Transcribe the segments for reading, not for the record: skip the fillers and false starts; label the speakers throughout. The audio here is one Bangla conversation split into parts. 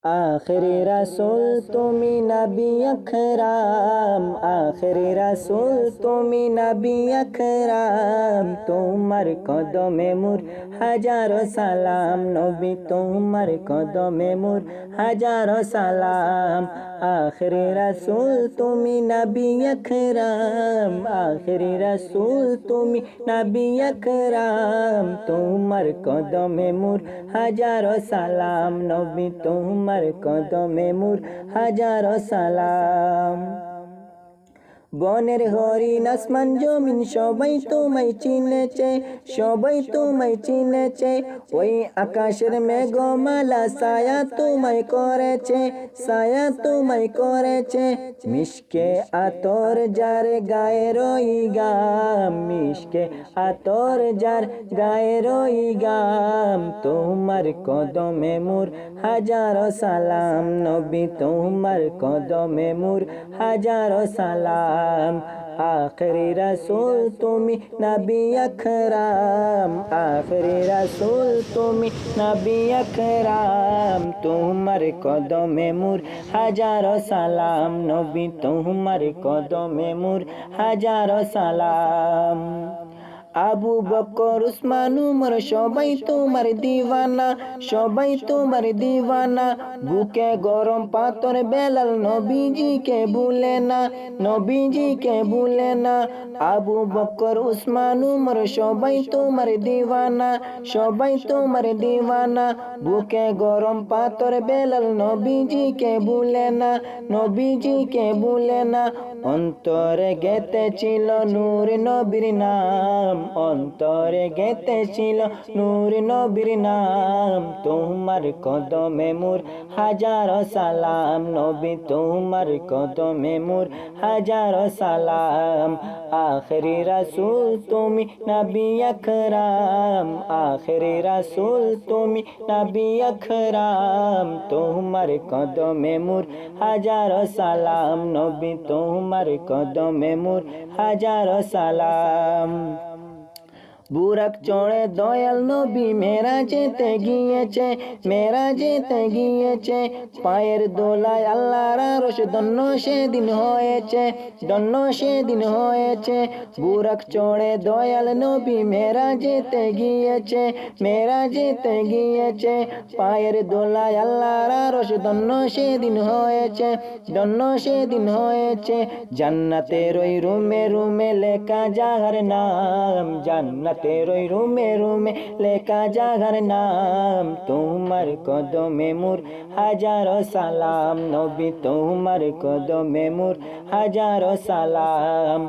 Speaker 1: আখেরি রাসূল তুমি নবী আকরাম, আখেরি রাসূল তুমি নবী আকরাম। তোমার কদমে মোর হাজারো সালাম, নবী তোমার কদমে মোর হাজারো সালাম। আখেরি রাসূল তুমি নবী আকরাম, আখেরি রাসূল তুমি নবী আকরাম। তোমার কদমে মোর হাজারো সালাম, নবী তোমার কদমে মোর হাজারো সালাম। বনের হরিণ আসমান জমিন সবাই তোমায় চিনেছে, সবাই তোমায় চিনেছে। ওই আকাশের মেঘমালা ছায়া তোমায় করেছে, ছায়া তোমায় করেছে। মিশকে আতর যার গায়ে রই গাম, মিশকে আতর যার গায়ে রই গাম। তোমার কদমে মোর হাজারো সালাম, নবী তোমার কদমে মোর হাজারো সালাম। আখেরি রাসূল তুমি নবী আকরাম, আখেরি রাসূল তুমি নবী আকরাম। তোমার কদমে মোর হাজারো সালাম, নবী তোমার কদমে মোর হাজারো সালাম। আবু বকর উসমান উমর সবাই তোমার দিওয়ানা, সবাই তোমার দিওয়ানা। বুকে গরম পাথর বেলাল নবীজিকে ভুলে না, নবীজিকে ভুলে না। আবু বকর উসমান উমর সবাই তোমার দিওয়ানা, সবাই তোমার দিওয়ানা। বুকে গরম পাথর বেলাল নবীজিকে ভুলে না, নবীজিকে ভুলে না। অন্তরে গেঁথেছিল নূর নবীর নাম, অন্তরে গেঁথেছিল নূর নবীর নাম। তোমার কদমে মোর হাজারো সালাম, নবী তোমার কদমে মোর হাজারো সালাম। আখেরি রাসূল তুমি নবী আকরাম, আখেরি রাসূল তুমি নবী আকরাম। তোমার কদমে মোর হাজারো সালাম, নবী তোমার কদমে মোর হাজারো সালাম। বুরাক চড়ে দয়াল নবী মেরাজেতে গিয়েছে, মেরাজেতে গিয়েছে। পায়ের দোলায় আল্লাহর আরশ ধন্য সেদিন হয়েছে, ধন্য সেদিন হয়েছে। বুরাক চড়ে দয়াল নবী মেরাজেতে গিয়েছে, মেরাজেতে গিয়েছে। পায়ের দোলায় আল্লাহর আরশ ধন্য সেদিন হয়েছে, ধন্য সেদিন হয়েছে। জান্নাতের ওই রুমে রুমে লেখা যাহার নাম, জান্নাতের ওই রুমে রুমে লেখা যাহার নাম। তোমার কদমে মোর হাজারো সালাম, নবী তোমার কদমে মোর হাজারো সালাম।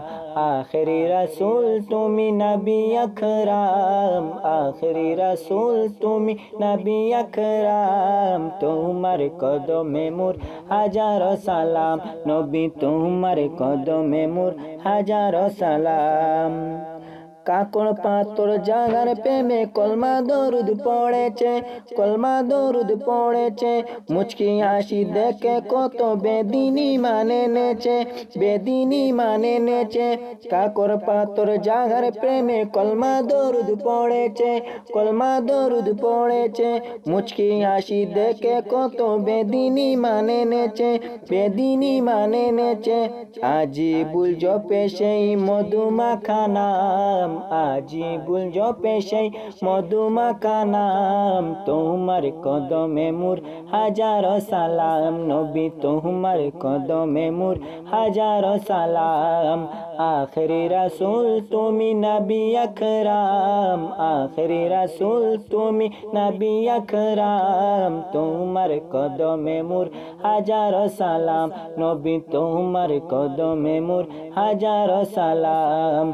Speaker 1: আখেরি রাসূল তুমি নবী আকরাম, আখেরি রাসূল তুমি নবী আকরাম। তোমার কদমে মোর হাজারো সালাম, নবী তোমার কদমে মোর হাজারো সালাম। কাকড় পাথর জাগার প্রেমে কলমা দরুদ পড়েছে, কলমা দরুদ পড়েছে। মুচকি হাসি দেখে কত বেদিনী মানে নেছে, বেদিনী মানে নেছে। কাকড় পাথর জাগার প্রেমে কলমা দরুদ পড়েছে, কলমা দরুদ পড়েছে। মুচকি হাসি দেখে কত বেদিনী মানে নেছে, বেদিনী মানে নেছে। আজিবুল জপে সেই মধুমাখা নাম, আজিবুল জপে সেই মধুমাখা নাম। তোমার কদমে মোর হাজারো সালাম, নবী তোমার কদমে মোর হাজারো সালাম। আখেরি রাসূল তুমি নবী আকরাম, আখেরি রাসূল তুমি নবী আকরাম। তোমার কদমে মোর হাজারো সালাম, নবী তোমার কদমে মোর হাজারো সালাম।